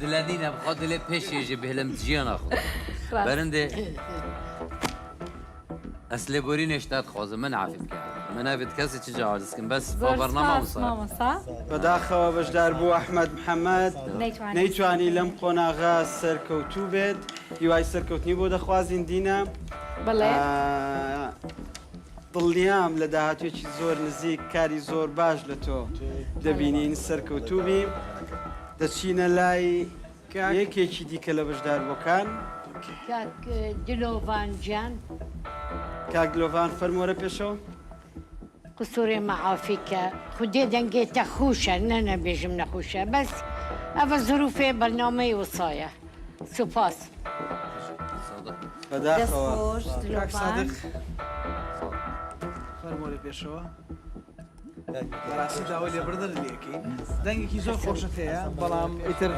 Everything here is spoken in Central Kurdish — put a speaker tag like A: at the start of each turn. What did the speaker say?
A: دلانينا بخاطر لي بيش يجي بهلم تجينا خو برندي اصل بورين اشتات خوز من عارف من عارف كاسي تجي عارف بس برنامج
B: مامۆستا
C: بەداخەوە بەشدار بوو ئەحمەد محەممەد نەیتوانی لەم قۆناغا سەرکەوتوو بێت هیوای سەرکەوتنی بۆ دەخوازیین دینە
B: بەڵێ
C: دڵنیام لە داهاتوێکی زۆر نزیک کاری زۆر باش لە تۆ دەبینین سەرکەوتوبی دەچینە لای یەکێکی دیکە لە بەشداربووەکان
D: کاک دلۆڤانجیان
C: کاک دلۆڤان فەرمۆرە پێشەوە
D: قسووری مەعافیکە خودێ دەنگێتە خوشە نەنەبێژم نەخوشە بەس ئەvە زروفێ بەرنامەی وسایە سوپاس
C: بەداخەوە
B: دەستخۆش
C: کاک سادق
B: دلۆڤان
E: فەرمۆرە پێشەوە بەڕاستی داوای لێبوردن لێکەین دەنگێکی زۆر خۆشت هەیە بەڵام ئیتر